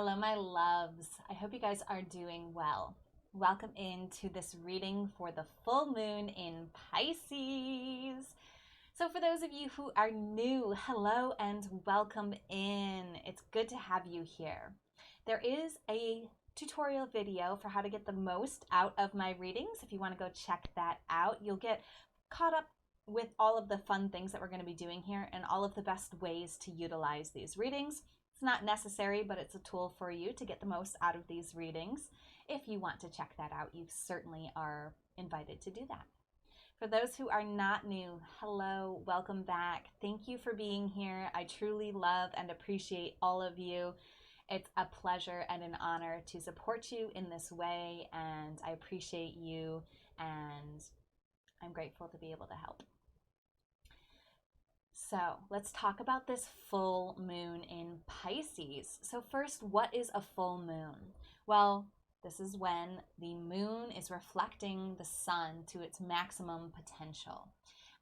Hello, my loves. I hope you guys are doing well. Welcome into this reading for the full moon in Pisces. So for those of you who are new, hello and welcome in. It's good to have you here. There is a tutorial video for how to get the most out of my readings. If you want to go check that out, you'll get caught up with all of the fun things that we're going to be doing here and all of the best ways to utilize these readings. It's not necessary, but it's a tool for you to get the most out of these readings. If you want to check that out, you certainly are invited to do that. For those who are not new, hello, welcome back. Thank you for being here. I truly love and appreciate all of you. It's a pleasure and an honor to support you in this way, and I appreciate you, and I'm grateful to be able to help. So let's talk about this full moon in Pisces. So first, what is a full moon? Well, this is when the moon is reflecting the sun to its maximum potential.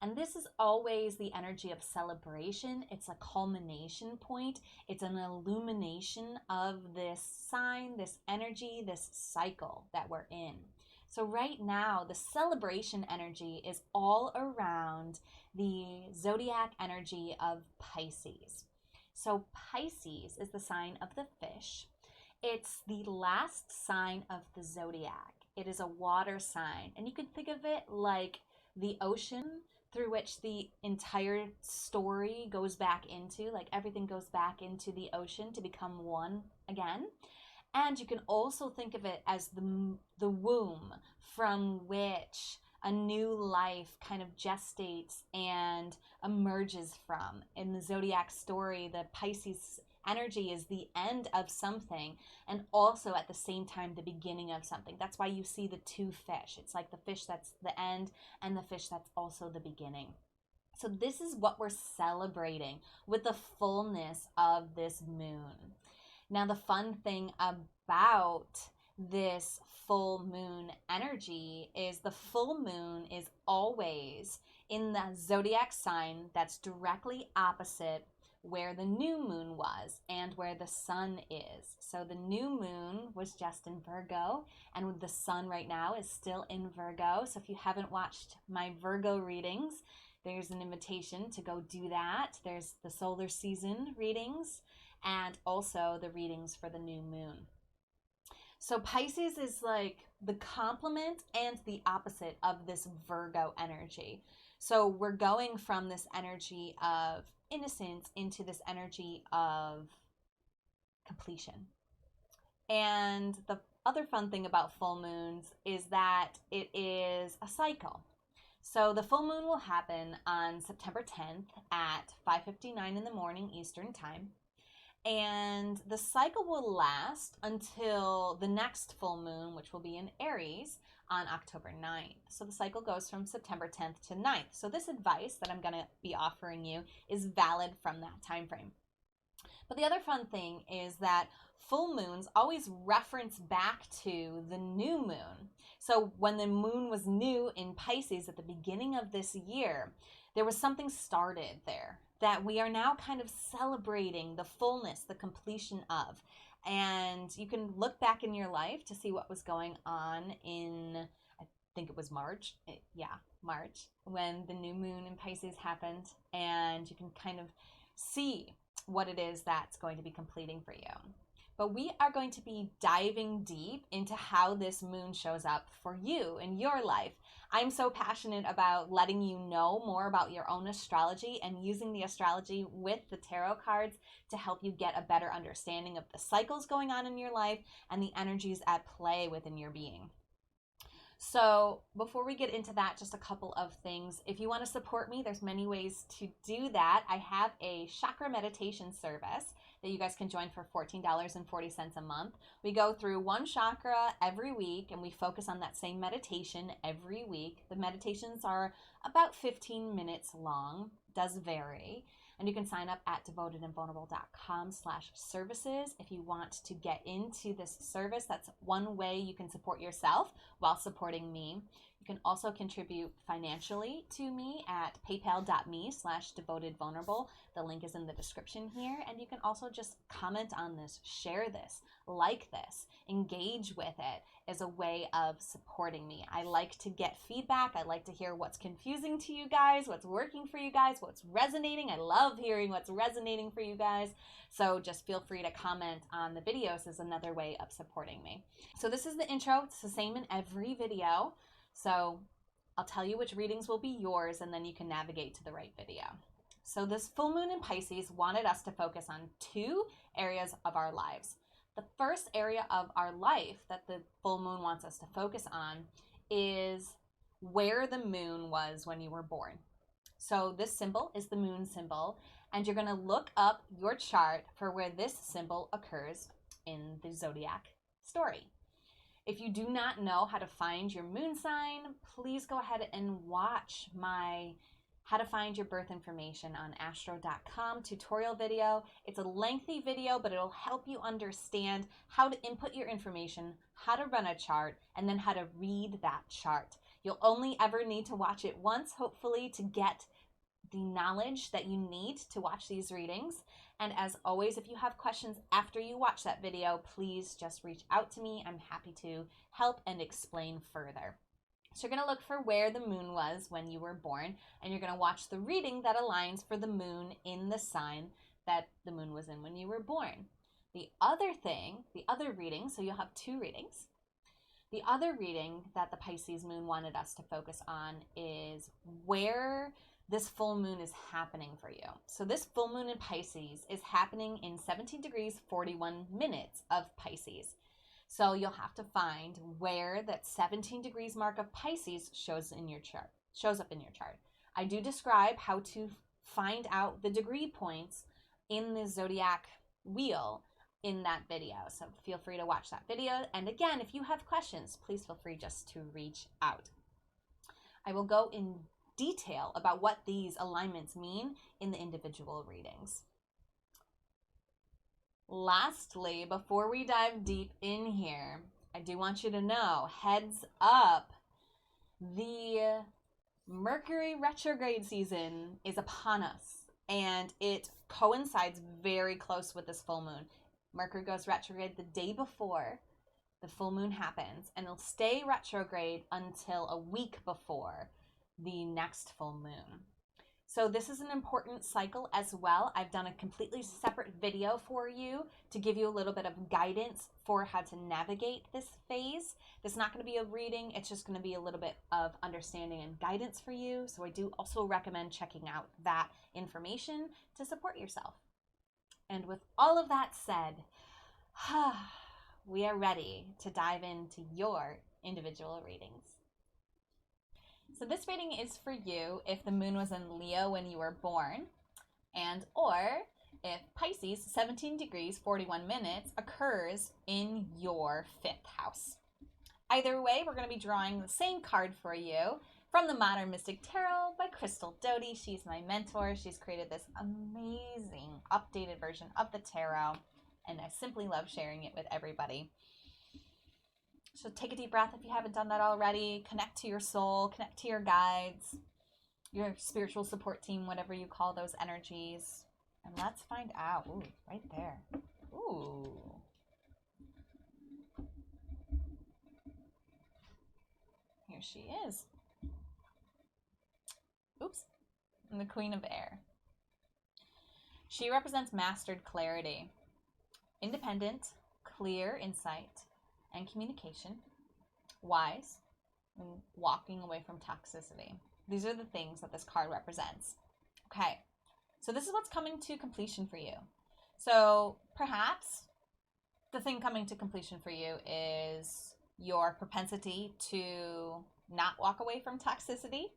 And this is always the energy of celebration. It's a culmination point. It's an illumination of this sign, this energy, this cycle that we're in. So right now, the celebration energy is all around the zodiac energy of Pisces. So Pisces is the sign of the fish. It's the last sign of the zodiac. It is a water sign, and you can think of it like the ocean through which the entire story goes back into, like everything goes back into the ocean to become one again. And you can also think of it as the womb from which a new life kind of gestates and emerges from. In the zodiac story, the Pisces energy is the end of something and also at the same time the beginning of something. That's why you see the two fish. It's like the fish that's the end and the fish that's also the beginning. So this is what we're celebrating with the fullness of this moon. Now, the fun thing about this full moon energy is the full moon is always in the zodiac sign that's directly opposite where the new moon was and where the sun is. So the new moon was just in Virgo, and the sun right now is still in Virgo. So if you haven't watched my Virgo readings, there's an invitation to go do that. There's the solar season readings and also the readings for the new moon. So Pisces is like the complement and the opposite of this Virgo energy. So we're going from this energy of innocence into this energy of completion. And the other fun thing about full moons is that it is a cycle. So the full moon will happen on September 10th at 5:59 in the morning Eastern Time. And the cycle will last until the next full moon, which will be in Aries on October 9th. So the cycle goes from September 10th to 9th. So this advice that I'm going to be offering you is valid from that time frame. But the other fun thing is that full moons always reference back to the new moon. So when the moon was new in Pisces at the beginning of this year, there was something started there that we are now kind of celebrating the fullness, the completion of. And you can look back in your life to see what was going on in, I think it was March, when the new moon in Pisces happened. And you can kind of see what it is that's going to be completing for you. But we are going to be diving deep into how this moon shows up for you in your life. I'm so passionate about letting you know more about your own astrology and using the astrology with the tarot cards to help you get a better understanding of the cycles going on in your life and the energies at play within your being. So before we get into that, just a couple of things. If you want to support me, there's many ways to do that. I have a chakra meditation service that you guys can join for $14.40 a month. We go through one chakra every week and we focus on that same meditation every week. The meditations are about 15 minutes long, does vary. And you can sign up at devotedandvulnerable.com/services if you want to get into this service. That's one way you can support yourself while supporting me. You can also contribute financially to me at paypal.me/devotedvulnerable. The link is in the description here. And you can also just comment on this, share this, like this, engage with it as a way of supporting me. I like to get feedback. I like to hear what's confusing to you guys, what's working for you guys, what's resonating. I love hearing what's resonating for you guys. So just feel free to comment on the videos as another way of supporting me. So this is the intro. It's the same in every video. So I'll tell you which readings will be yours, and then you can navigate to the right video. So this full moon in Pisces wanted us to focus on 2 areas of our lives. The first area of our life that the full moon wants us to focus on is where the moon was when you were born. So this symbol is the moon symbol, and you're going to look up your chart for where this symbol occurs in the zodiac story. If you do not know how to find your moon sign, please go ahead and watch my How to Find Your Birth Information on astro.com tutorial video. It's a lengthy video, but it'll help you understand how to input your information, how to run a chart, and then how to read that chart. You'll only ever need to watch it once, hopefully, to get the knowledge that you need to watch these readings. And as always, if you have questions after you watch that video, please just reach out to me. I'm happy to help and explain further. So you're going to look for where the moon was when you were born, and you're going to watch the reading that aligns for the moon in the sign that the moon was in when you were born. The other reading, so you'll have 2 readings. The other reading that the Pisces moon wanted us to focus on is where this full moon is happening for you. So this full moon in Pisces is happening in 17 degrees 41 minutes of Pisces. So you'll have to find where that 17 degrees mark of Pisces shows up in your chart. I do describe how to find out the degree points in the zodiac wheel in that video. So feel free to watch that video. And again, if you have questions, please feel free just to reach out. I will go in detail about what these alignments mean in the individual readings. Lastly, before we dive deep in here, I do want you to know, heads up, the Mercury retrograde season is upon us, and it coincides very close with this full moon. Mercury goes retrograde the day before the full moon happens, and it'll stay retrograde until a week before the next full moon. So this is an important cycle as well. I've done a completely separate video for you to give you a little bit of guidance for how to navigate this phase. This is not going to be a reading. It's just going to be a little bit of understanding and guidance for you. So I do also recommend checking out that information to support yourself. And with all of that said, we are ready to dive into your individual readings. So this reading is for you if the moon was in Leo when you were born, and or if Pisces 17 degrees 41 minutes occurs in your 5th house. Either way, we're going to be drawing the same card for you from the Modern Mystic Tarot by Crystal Doty. She's my mentor. She's created this amazing updated version of the tarot, and I simply love sharing it with everybody. So take a deep breath if you haven't done that already. Connect to your soul, connect to your guides, your spiritual support team, whatever you call those energies. And let's find out. Ooh, right there. Ooh. Here she is. Oops. And the Queen of Air. She represents mastered clarity, independent, clear insight, and communication, wise, and walking away from toxicity. These are the things that this card represents. Okay, so this is what's coming to completion for you. So perhaps the thing coming to completion for you is your propensity to not walk away from toxicity.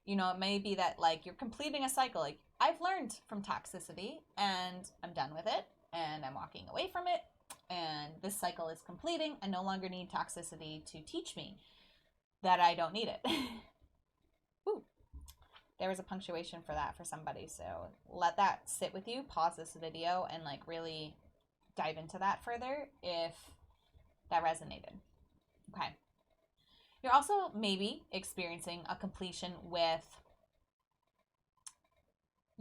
You know, it may be that like you're completing a cycle. Like, I've learned from toxicity and I'm done with it and I'm walking away from it. And this cycle is completing. I no longer need toxicity to teach me that I don't need it. Ooh, there was a punctuation for that for somebody. So let that sit with you. Pause this video and like really dive into that further if that resonated. Okay. You're also maybe experiencing a completion with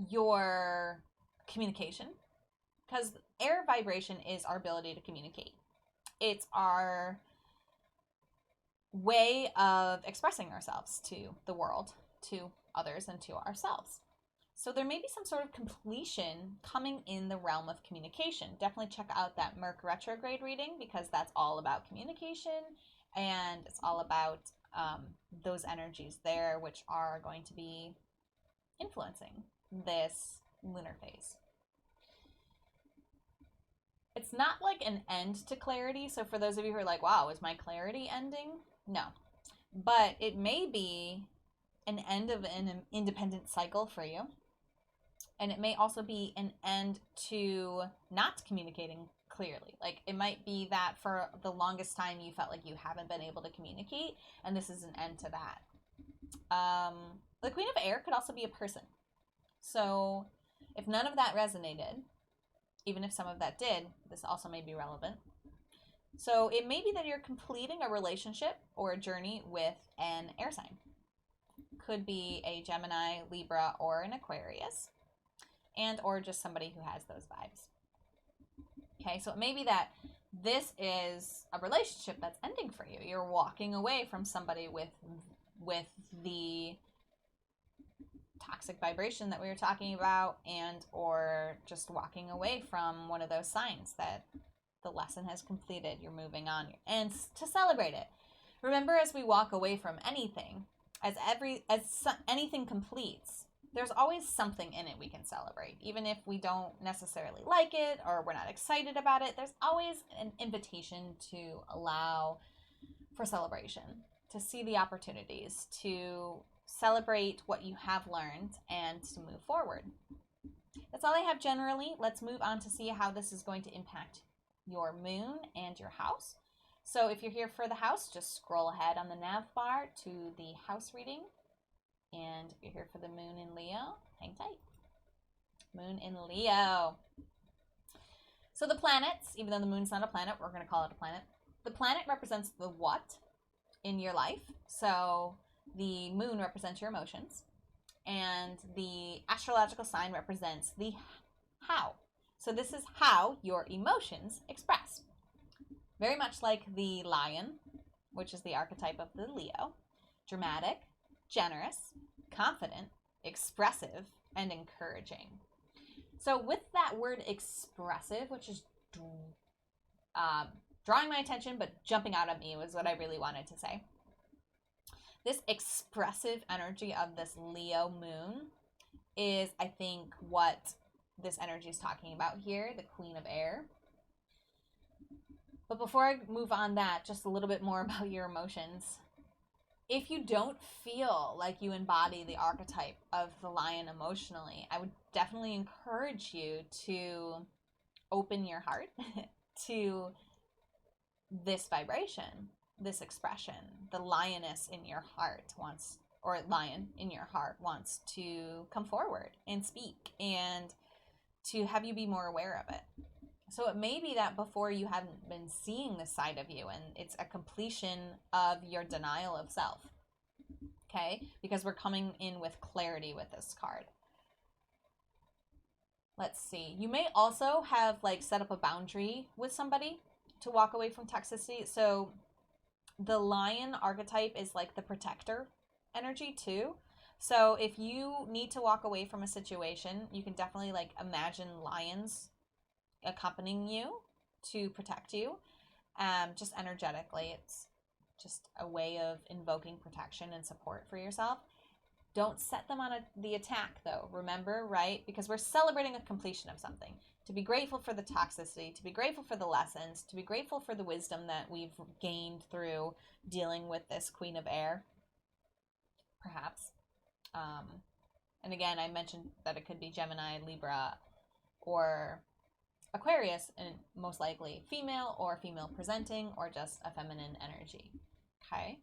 your communication, because air vibration is our ability to communicate. It's our way of expressing ourselves to the world, to others, and to ourselves. So there may be some sort of completion coming in the realm of communication. Definitely check out that Merc retrograde reading, because that's all about communication, and it's all about those energies there, which are going to be influencing this lunar phase. It's not like an end to clarity. So for those of you who are like, wow, is my clarity ending? No. But it may be an end of an independent cycle for you. And it may also be an end to not communicating clearly. Like, it might be that for the longest time you felt like you haven't been able to communicate, and this is an end to that. The Queen of Air could also be a person. So if none of that resonated, even if some of that did, this also may be relevant. So it may be that you're completing a relationship or a journey with an air sign. Could be a Gemini, Libra, or an Aquarius, and or just somebody who has those vibes. Okay, so it may be that this is a relationship that's ending for you. You're walking away from somebody with the toxic vibration that we were talking about, and or just walking away from one of those signs that the lesson has completed. You're moving on, and to celebrate it. Remember, as we walk away from anything, as anything completes, there's always something in it we can celebrate. Even if we don't necessarily like it or we're not excited about it, there's always an invitation to allow for celebration, to see the opportunities, to celebrate what you have learned, and to move forward. That's all I have generally. Let's move on to see how this is going to impact your moon and your house. So if you're here for the house, just scroll ahead on the nav bar to the house reading. And if you're here for the moon in Leo, hang tight. Moon in Leo. So the planets, even though the moon's not a planet, we're going to call it a planet. The planet represents the what in your life. So the moon represents your emotions, and the astrological sign represents the how. So this is how your emotions express. Very much like the lion, which is the archetype of the Leo. Dramatic, generous, confident, expressive, and encouraging. So with that word expressive, which is drawing my attention but jumping out at me, was what I really wanted to say. This expressive energy of this Leo moon is, I think, what this energy is talking about here, the Queen of Air. But before I move on that, just a little bit more about your emotions. If you don't feel like you embody the archetype of the lion emotionally, I would definitely encourage you to open your heart to this vibration, this expression. The lioness in your heart wants, or lion in your heart wants to come forward and speak, and to have you be more aware of it. So it may be that before you haven't been seeing this side of you, and it's a completion of your denial of self. Okay? Because we're coming in with clarity with this card. Let's see. You may also have set up a boundary with somebody to walk away from toxicity. So the lion archetype is like the protector energy too. So if you need to walk away from a situation, you can definitely imagine lions accompanying you to protect you. Just energetically, it's just a way of invoking protection and support for yourself. Don't set them on the attack though, remember, right? Because we're celebrating a completion of something. To be grateful for the toxicity, to be grateful for the lessons, to be grateful for the wisdom that we've gained through dealing with this Queen of Air, perhaps. And again, I mentioned that it could be Gemini, Libra, or Aquarius, and most likely female or female presenting, or just a feminine energy. Okay?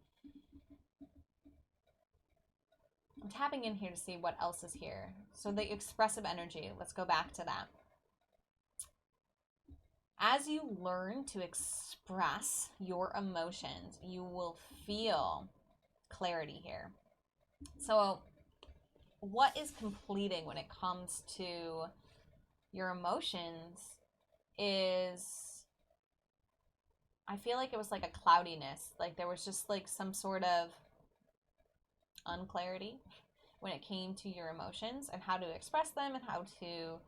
I'm tapping in here to see what else is here. So the expressive energy, let's go back to that. As you learn to express your emotions, you will feel clarity here. So what is completing when it comes to your emotions is, I feel like it was like a cloudiness. Like there was just like some sort of unclarity when it came to your emotions and how to express them and how to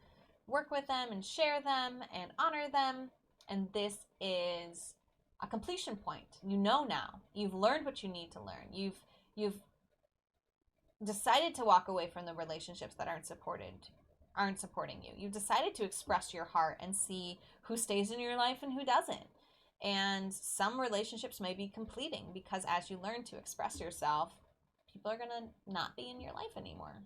work with them and share them and honor them. And this is a completion point. You know now. You've learned what you need to learn. You've decided to walk away from the relationships that aren't supporting you. You've decided to express your heart and see who stays in your life and who doesn't. And some relationships may be completing because as you learn to express yourself, people are going to not be in your life anymore.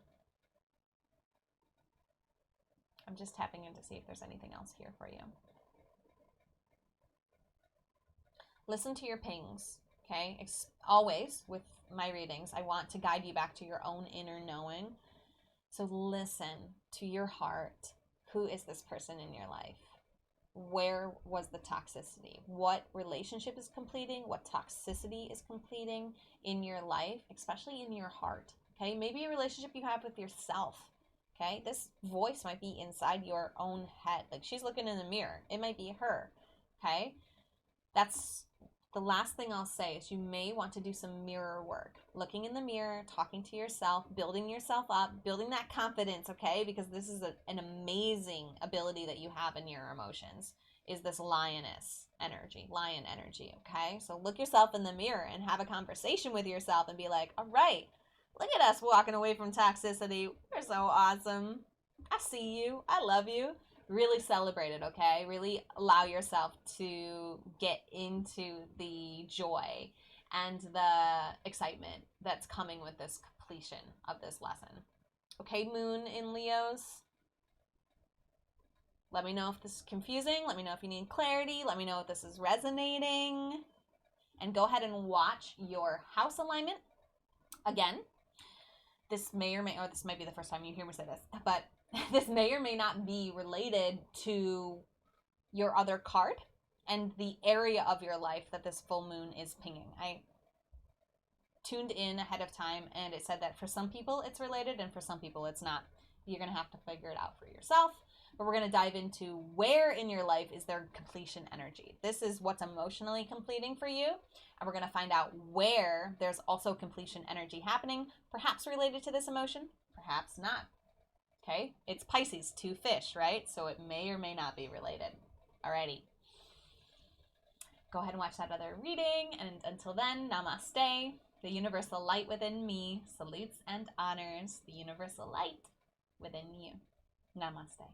I'm just tapping in to see if there's anything else here for you. Listen to your pings, okay? Always with my readings, I want to guide you back to your own inner knowing. So listen to your heart. Who is this person in your life? Where was the toxicity? What relationship is completing? What toxicity is completing in your life, especially in your heart? Okay, maybe a relationship you have with yourself. Okay, this voice might be inside your own head. Like she's looking in the mirror. It might be her. Okay, that's the last thing I'll say is you may want to do some mirror work. Looking in the mirror, talking to yourself, building yourself up, building that confidence, okay? Because this is an amazing ability that you have in your emotions, is this lion energy, okay? So look yourself in the mirror and have a conversation with yourself and be like, all right, look at us walking away from toxicity. We're so awesome. I see you. I love you. Really celebrate it, okay? Really allow yourself to get into the joy and the excitement that's coming with this completion of this lesson. Okay, Moon in Leos? Let me know if this is confusing. Let me know if you need clarity. Let me know if this is resonating. And go ahead and watch your house alignment. Again, this may or may, or this might be the first time you hear me say this, but this may or may not be related to your other card and the area of your life that this full moon is pinging. I tuned in ahead of time and it said that for some people it's related and for some people it's not. You're going to have to figure it out for yourself. But we're going to dive into where in your life is there completion energy. This is what's emotionally completing for you. And we're going to find out where there's also completion energy happening, perhaps related to this emotion, perhaps not. Okay, it's Pisces, 2 fish, right? So it may or may not be related. Alrighty. Go ahead and watch that other reading. And until then, namaste. The universal light within me salutes and honors the universal light within you. Namaste.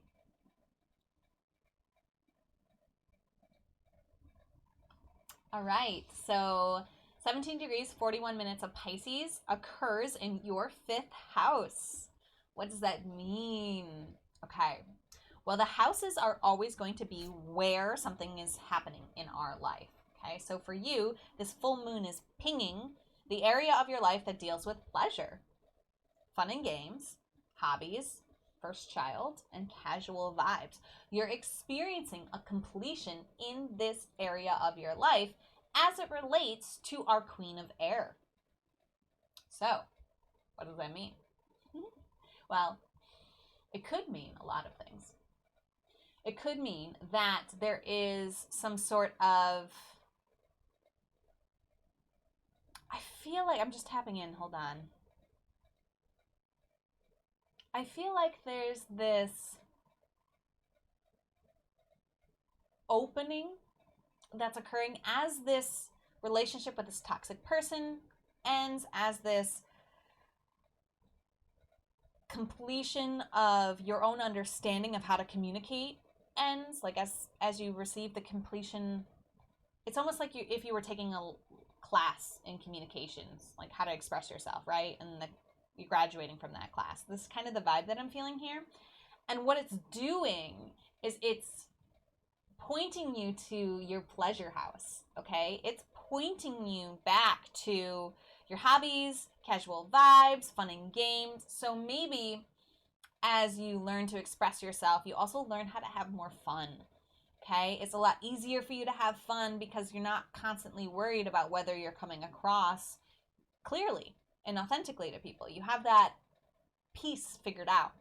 All right, so 17 degrees, 41 minutes of Pisces occurs in your 5th house. What does that mean? Okay, well, the houses are always going to be where something is happening in our life. Okay, so for you, this full moon is pinging the area of your life that deals with pleasure, fun and games, hobbies, first child, and casual vibes. You're experiencing a completion in this area of your life as it relates to our Queen of Air. So, what does that mean? Well, it could mean a lot of things. It could mean that there is some sort of, I feel like, I'm just tapping in, hold on. I feel like there's this opening that's occurring as this relationship with this toxic person ends, as this completion of your own understanding of how to communicate ends, like as you receive the completion. It's almost like if you were taking a class in communications, like how to express yourself, right? And you're graduating from that class. This is kind of the vibe that I'm feeling here. And what it's doing is it's pointing you to your pleasure house, okay? It's pointing you back to your hobbies, casual vibes, fun and games. So maybe as you learn to express yourself, you also learn how to have more fun, okay? It's a lot easier for you to have fun because you're not constantly worried about whether you're coming across clearly and authentically to people. You have that piece figured out.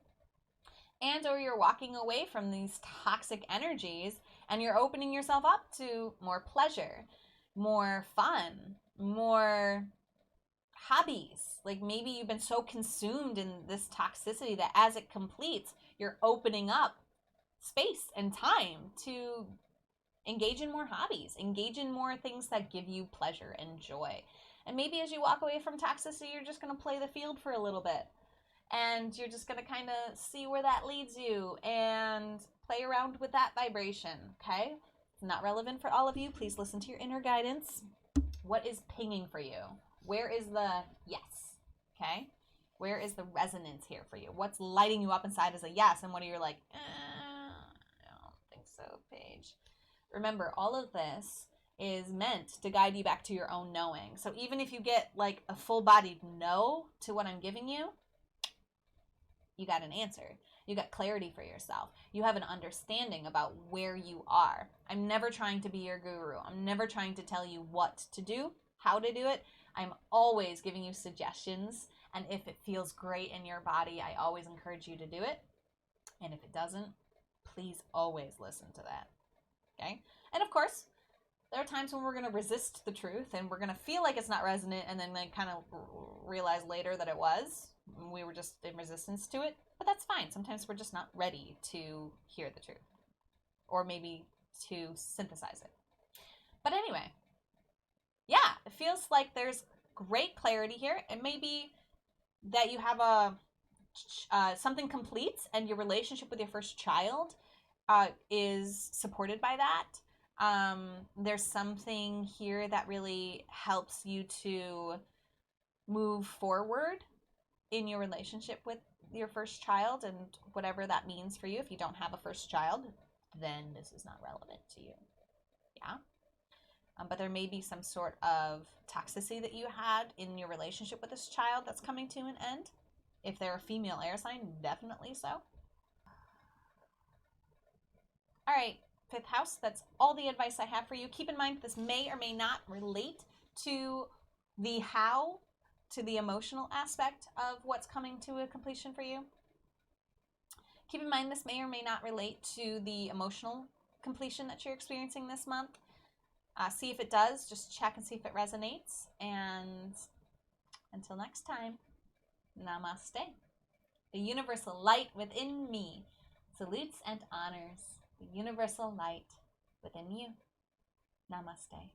And or you're walking away from these toxic energies and you're opening yourself up to more pleasure, more fun, more hobbies. Like maybe you've been so consumed in this toxicity that as it completes, you're opening up space and time to engage in more hobbies, engage in more things that give you pleasure and joy. And maybe as you walk away from toxicity, you're just going to play the field for a little bit. And you're just going to kind of see where that leads you and play around with that vibration, okay? It's not relevant for all of you. Please listen to your inner guidance. What is pinging for you? Where is the yes, okay? Where is the resonance here for you? What's lighting you up inside as a yes, and what are you like, I don't think so, Paige. Remember, all of this is meant to guide you back to your own knowing. So even if you get like a full-bodied no to what I'm giving you, you got an answer. You got clarity for yourself. You have an understanding about where you are. I'm never trying to be your guru. I'm never trying to tell you what to do, how to do it. I'm always giving you suggestions. And if it feels great in your body, I always encourage you to do it. And if it doesn't, please always listen to that. Okay? And of course, there are times when we're going to resist the truth and we're going to feel like it's not resonant and then like kind of realize later that it was. We were just in resistance to it. But that's fine. Sometimes we're just not ready to hear the truth. Or maybe to synthesize it. But anyway, yeah, it feels like there's great clarity here. It may be that you have something completes and your relationship with your first child is supported by that. There's something here that really helps you to move forward in your relationship with your first child and whatever that means for you. If you don't have a first child, then this is not relevant to you. Yeah. But there may be some sort of toxicity that you had in your relationship with this child that's coming to an end. If they're a female air sign, definitely so. All right, fifth house, that's all the advice I have for you. Keep in mind this may or may not relate to the how, to the emotional aspect of what's coming to a completion for you. Keep in mind this may or may not relate to the emotional completion that you're experiencing this month. See if it does. Just check and see if it resonates. And until next time, namaste. The universal light within me salutes and honors the universal light within you. Namaste.